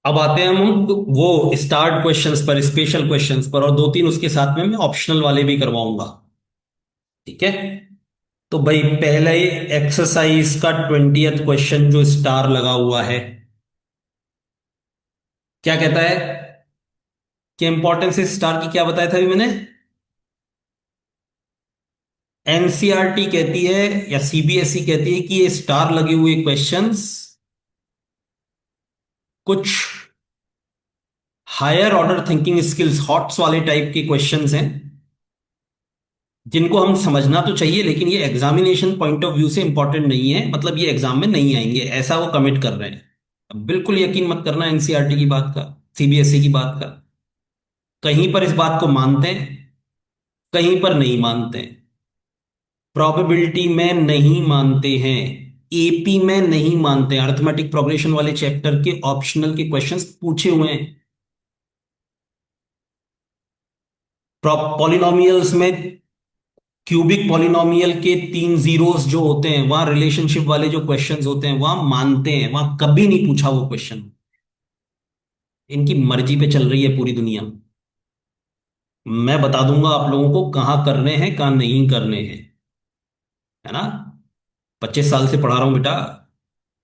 अब आते हैं हम वो स्टार्ट क्वेश्चंस पर, स्पेशल क्वेश्चंस पर, और दो तीन उसके साथ में मैं ऑप्शनल वाले भी करवाऊंगा। ठीक है। तो भाई पहले एक्सरसाइज का 20th क्वेश्चन जो स्टार लगा हुआ है, क्या कहता है कि इंपॉर्टेंस स्टार की क्या बताया था अभी मैंने? एनसीईआरटी कहती है या सीबीएसई कहती है कि ये स्टार लगे हुए क्वेश्चंस कुछ higher order thinking skills, HOTS वाले टाइप के क्वेश्चंस हैं, जिनको हम समझना तो चाहिए लेकिन ये एग्जामिनेशन पॉइंट ऑफ व्यू से इंपॉर्टेंट नहीं है, मतलब ये एग्जाम में नहीं आएंगे, ऐसा वो कमिट कर रहे हैं। अब बिल्कुल यकीन मत करना एनसीईआरटी की बात का, सीबीएसई की बात का। कहीं पर इस बात को मानते हैं, कहीं पर नहीं मानते हैं। प्रोबेबिलिटी में नहीं मानते हैं, एपी में नहीं मानते हैं। अर्थमेटिक प्रोग्रेशन वाले चैप्टर के ऑप्शनल के क्वेश्चंस पूछे हुए हैं। पॉलिनोमियल्स में क्यूबिक पॉलिनोमियल के तीन जीरोस जो होते हैं, वहां रिलेशनशिप वाले जो क्वेश्चंस होते हैं वहां मानते हैं, वहां कभी नहीं पूछा वो क्वेश्चन। इनकी मर्जी पे चल रही है पूरी दुनिया। मैं बता दूंगा आप लोगों को कहाँ करने हैं कहाँ नहीं करने हैं, है ना। 25 साल से पढ़ा रहा हूं बेटा,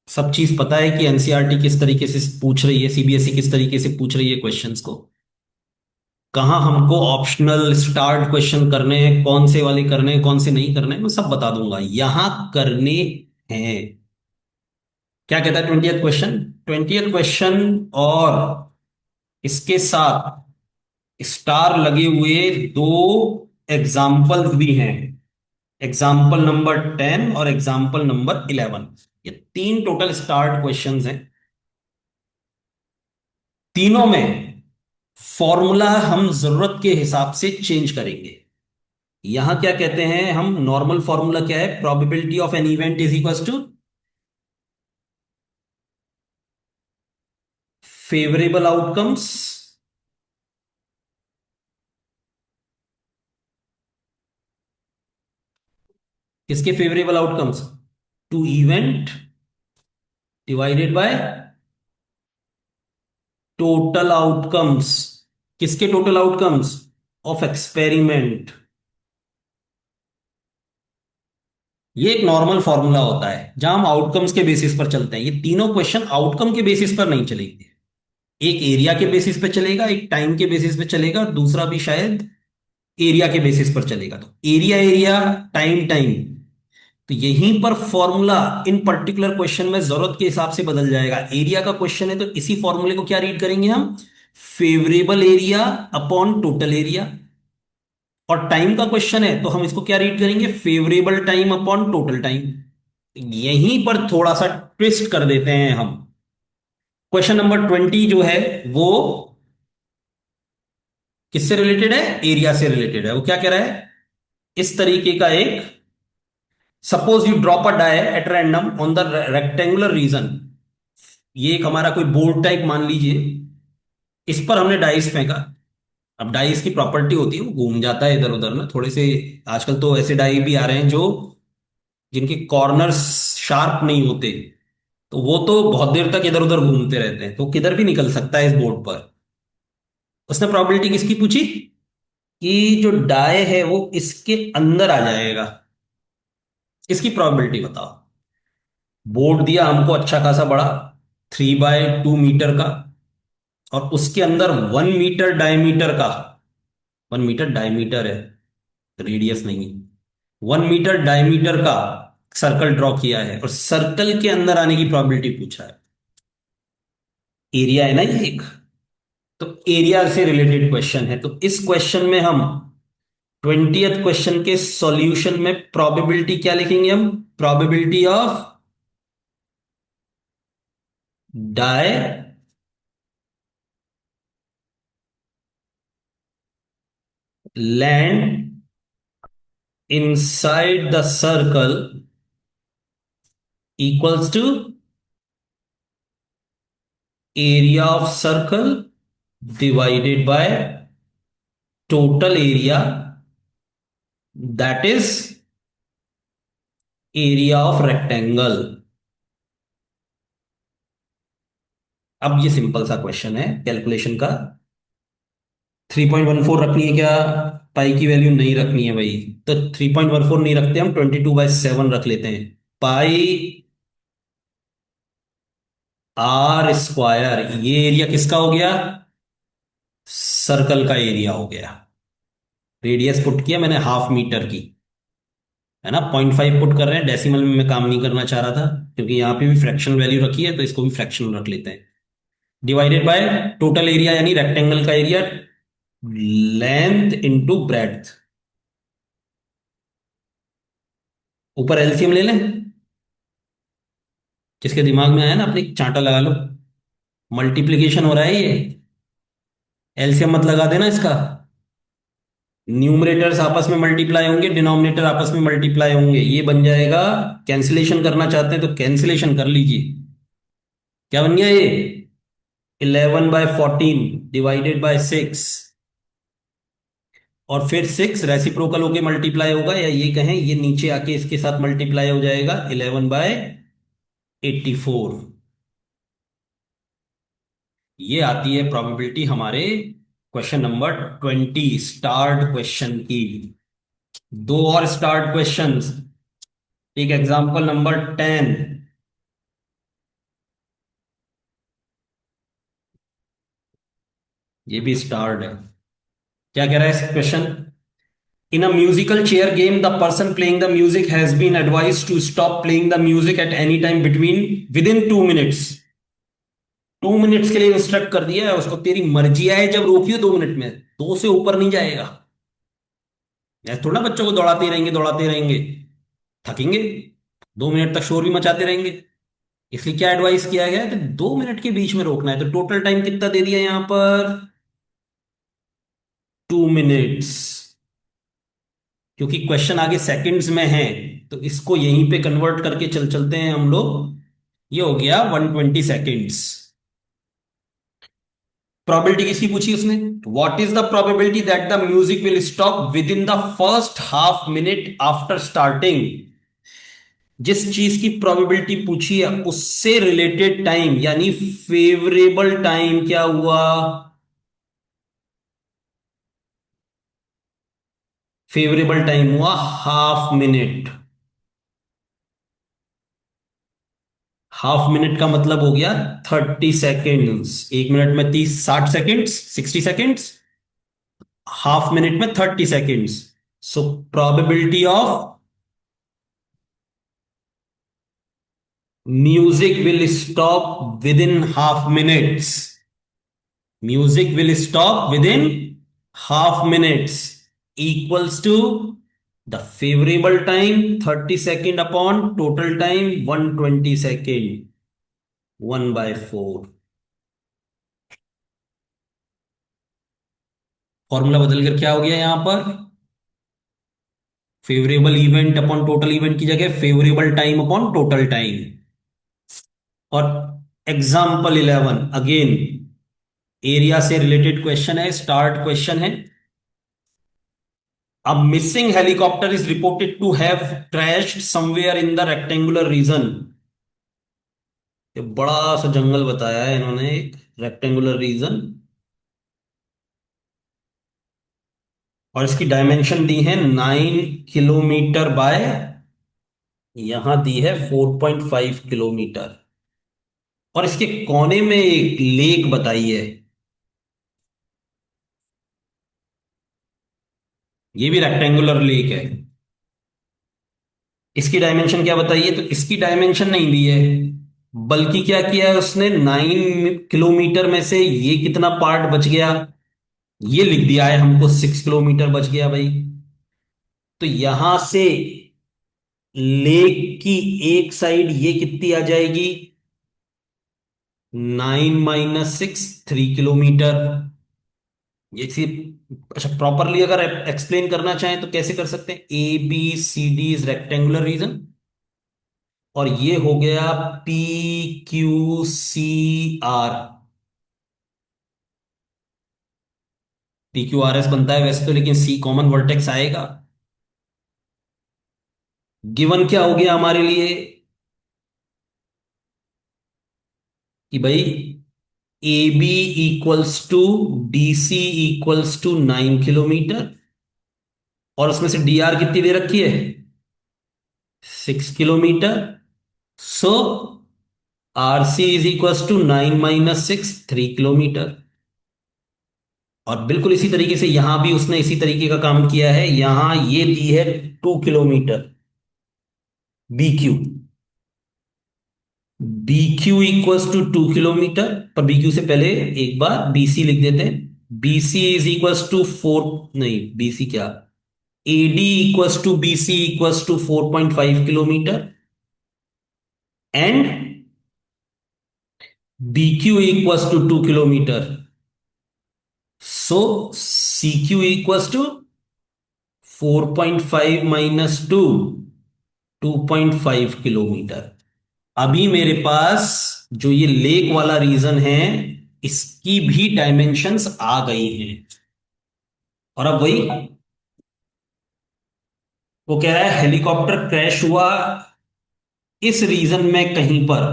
सब चीज पता है कि एनसीईआरटी किस तरीके से पूछ रही है, सीबीएसई किस तरीके से पूछ रही है क्वेश्चंस को। कहाँ हमको ऑप्शनल स्टार्ट क्वेश्चन करने हैं, कौन से वाले करने हैं, कौन से नहीं करने हैं, मैं सब बता दूंगा। यहां करने हैं। क्या कहता है 20th क्वेश्चन? 20th क्वेश्चन और इसके साथ स्टार लगे हुए दो एग्जाम्पल्स भी हैं। एग्जाम्पल नंबर 10 और एग्जाम्पल नंबर 11। ये तीन टोटल स्टार्ट क्वेश्चंस हैं। तीनों में फॉर्मूला हम जरूरत के हिसाब से चेंज करेंगे। यहां क्या कहते हैं हम, नॉर्मल फॉर्मूला क्या है, probability of an event is equal to favourable outcomes किसके favourable outcomes, to event divided by total outcomes. किसके टोटल आउटकम्स? Of experiment. ये एक नॉर्मल फॉर्मूला होता है जहां हम आउटकम्स के बेसिस पर चलते हैं। ये तीनों क्वेश्चन आउटकम के बेसिस पर नहीं चलेंगे। एक एरिया के बेसिस पे चलेगा, एक टाइम के बेसिस पे चलेगा, और दूसरा भी शायद एरिया के बेसिस पर चलेगा। तो एरिया एरिया, टाइम टाइम, तो यहीं पर फॉर्मूला इन पर्टिकुलर क्वेश्चन में जरूरत के हिसाब से बदल जाएगा। एरिया का क्वेश्चन है तो इसी फॉर्मूले को क्या रीड करेंगे हम, favourable area upon total area. और टाइम का क्वेश्चन है तो हम इसको क्या रीड करेंगे, favourable time upon total time. यहीं पर थोड़ा सा ट्विस्ट कर देते हैं हम। क्वेश्चन नंबर 20 जो है वो किससे रिलेटेड है, एरिया से रिलेटेड है। वो क्या कह रहा है, इस तरीके का एक, suppose you drop a die at random on the rectangular region. ये एक हमारा कोई बोर्ड टाइप मान लीजिए, इस पर हमने डाइस फेंका। अब डाइस की प्रॉपर्टी होती है वो घूम जाता है इधर उधर ना थोड़े से। आजकल तो ऐसे डाई भी आ रहे हैं जो जिनके कॉर्नर्स शार्प नहीं होते, तो वो तो बहुत देर तक इधर उधर घूमते रहते हैं, तो किधर भी निकल सकता है इस बोर्ड पर। उसने प्रोबेबिलिटी किसकी पूछी कि जो डाई है वो इसके अंदर आ जाएगा। इसकी प्रोबेबिलिटी बताओ। बोर्ड दिया हमको अच्छा खासा बड़ा, 3x2 मीटर का, और उसके अंदर 1 मीटर डायमीटर का, 1 मीटर डायमीटर है, रेडियस नहीं, 1 मीटर डायमीटर का सर्कल ड्रॉ किया है, और सर्कल के अंदर आने की प्रोबेबिलिटी पूछा है। एरिया है ना ये एक, तो एरिया से रिलेटेड क्वेश्चन है। तो इस क्वेश्चन में हम 20th क्वेश्चन के सॉल्यूशन में प्रोबेबिलिटी क्या लिखेंगे हम, probability of die land inside the circle equals to area of circle divided by total area, that is area of rectangle। अब ये सिंपल सा क्वेश्चन है कैलकुलेशन का। 3.14 रखनी है क्या? पाई की वैल्यू नहीं रखनी है भाई। तो 3.14 नहीं रखते, हम 22/7 रख लेते हैं। पाई आर स्क्वायर, ये एरिया किसका हो गया? सर्कल का एरिया हो गया। रेडियस पुट किया मैंने 0.5 मीटर की, है ना। 0.5 पुट कर रहे हैं, डेसिमल में मैं काम नहीं करना चाह रहा था, क्योंकि यहाँ पे भी फ्रैक्शनल वैल्यू रखी है तो इसको भी फ्रैक्शनल रख लेते हैं। डिवाइडेड बाय टोटल एरिया, यानी रेक्टेंगल का एरिया, लेंथ इंटू ब्रेड्थ। ऊपर एलसीएम ले लें, जिसके दिमाग में आया ना अपने चांटा लगा लो। मल्टीप्लीकेशन हो रहा है ये, एलसीएम मत लगा देना इसका। न्यूमरेटर्स आपस में मल्टीप्लाई होंगे, डिनोमिनेटर आपस में मल्टीप्लाई होंगे, ये बन जाएगा। कैंसिलेशन करना चाहते हैं तो कैंसिलेशन कर लीजिए। क्या बन गया ये? 11/14 डिवाइडेड बाय 6। और फिर 6 रेसिप्रोकल होके मल्टीप्लाई होगा, या ये कहें ये नीचे आके इसके साथ मल्टीप्लाई हो जाएगा, 11/84। ये आती है प्रोबेबिलिटी हमारे क्वेश्चन नंबर 20, स्टार्ट क्वेश्चन की। दो और स्टार्ट क्वेश्चंस। एक एग्जांपल नंबर 10। ये भी स्टार्ट है। क्या कह रहा है question? In a musical chair game the person playing the music has been advised to stop playing the music at any time between within 2 minutes. 2 minutes के लिए इंस्ट्रक्ट कर दिया है उसको, तेरी मर्जी आए जब रोकियो 2 मिनट में, दो से ऊपर नहीं जाएगा। ऐसे थोड़ा ना बच्चों को दौड़ाते रहेंगे, थकेंगे। 2 मिनट तक शोर भी मचाते रहेंगे। इसलिए क्या एडवाइस किया गया है कि 2 मिनट के बीच में रोकना है। तो टोटल टाइम कितना दे दिया यहां पर? 2 मिनट्स। क्योंकि क्वेश्चन आगे सेकंड्स में है, तो इसको यहीं पे कन्वर्ट करके चलते हैं हम लोग। ये हो गया 120 सेकेंड्स। प्रोबेबिलिटी किसकी पूछी उसने? What is the probability that the music will stop with in the first half minute after starting. जिस चीज की प्रोबेबिलिटी पूछी है उससे रिलेटेड टाइम, यानी फेवरेबल टाइम क्या हुआ? फेवरेबल टाइम हुआ 0.5 मिनट। 0.5 मिनट का मतलब हो गया 30 सेकेंड्स। 1 मिनट में 60 सेकेंड्स, 60 सेकेंड्स। 0.5 मिनट में 30 seconds. So probability of music will stop within 0.5 minutes. Music will stop within 0.5 minutes equals to the favourable time 30 second upon total time 120 second, 1/4। Formula बदल कर क्या हो गया यहां पर? Favourable event upon total event की जगह favourable time upon total time. और एग्जाम्पल 11 अगेन, एरिया से रिलेटेड क्वेश्चन है, स्टार्ट क्वेश्चन है। A missing helicopter is reported to have crashed somewhere in the rectangular region। ये बड़ा सा जंगल बताया है इन्होंने, एक रेक्टेंगुलर रीजन। और इसकी डायमेंशन दी है 9 किलोमीटर बाय, यहां दी है 4.5 किलोमीटर। और इसके कोने में एक लेक बताई है। ये भी रेक्टेंगुलर लेक है। इसकी डायमेंशन क्या बताइए? तो इसकी डायमेंशन नहीं दी है, बल्कि क्या किया है उसने, 9 किलोमीटर में से ये कितना पार्ट बच गया, ये लिख दिया है हमको। 6 किलोमीटर बच गया भाई। तो यहां से लेक की एक साइड ये कितनी आ जाएगी? 9 - 6, 3 किलोमीटर। ये सी, अच्छा प्रॉपरली अगर एक्सप्लेन करना चाहें तो कैसे कर सकते हैं? ABCD इज रेक्टेंगुलर रीजन, और ये हो गया PQCR। PQRS बनता है वैसे तो, लेकिन C कॉमन वर्टेक्स आएगा। गिवन क्या हो गया हमारे लिए कि भाई A B equals to D C equals to 9 kilometre, और उसमें से डी आर कितनी दे रखी है? 6 kilometre. So R C is equals to 9 - 6, 3 kilometre. और बिल्कुल इसी तरीके से यहां भी उसने इसी तरीके का काम किया है, यहां ये दी है 2 kilometre B Q. B Q equals to 2 kilometre, पर बी क्यू से पहले एक बार बी सी लिख देते हैं। B C is equals to 4, नहीं बी सी क्या, AD equals to B C equals to 4.5 kilometre, and B Q equals to 2 kilometre. So C Q equals to 4.5 - 2, 2.5 kilometre. अभी मेरे पास जो ये लेक वाला रीजन है, इसकी भी डायमेंशंस आ गई हैं। और अब वही वो कह रहा है, हेलीकॉप्टर क्रैश हुआ इस रीजन में कहीं पर,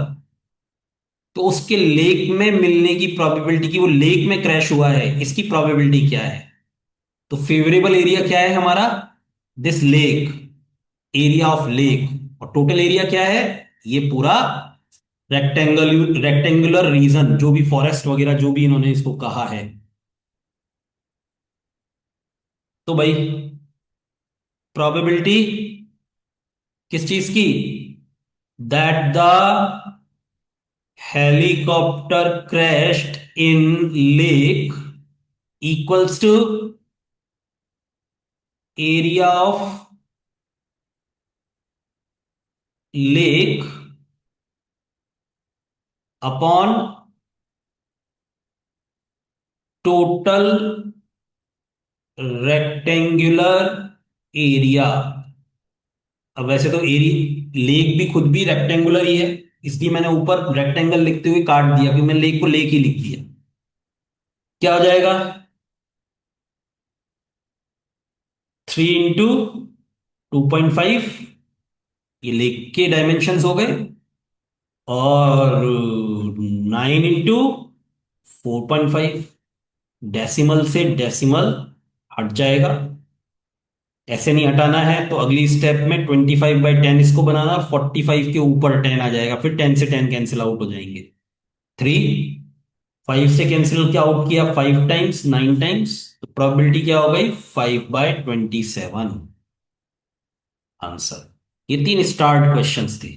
तो उसके लेक में मिलने की प्रोबेबिलिटी की, वो लेक में क्रैश हुआ है, इसकी प्रोबेबिलिटी क्या है? तो फेवरेबल एरिया क्या है हमारा? This lake, area of lake. और टोटल एरिया क्या है? ये पूरा रेक्टेंगुलर रीजन, जो भी फॉरेस्ट वगैरह जो भी इन्होंने इसको कहा है। तो भाई प्रोबेबिलिटी किस चीज की? That the helicopter crashed in lake equals to area of lake upon total rectangular area. अब वैसे तो एरिया लेक भी खुद भी रेक्टेंगुलर ही है, इसलिए मैंने ऊपर रेक्टेंगल लिखते हुए काट दिया, क्योंकि मैंने लेक को लेक ही लिख दिया। क्या हो जाएगा? 3 × 2.5, ये लेक के डायमेंशंस हो गए, और 9 × 4.5, डेसिमल से डेसिमल हट जाएगा। ऐसे नहीं हटाना है तो अगली स्टेप में 25/10 इसको बनाना, 45 के ऊपर 10 आ जाएगा, फिर 10 से 10 कैंसिल आउट हो जाएंगे। 3, 5 से कैंसिल क्या आउट किया? 5 टाइम्स, 9 टाइम्स, तो प्रोबेबिलिटी क्या हो गई? 5/27 आंसर। ये 3 स्टार्ट क्वेश्चंस थे।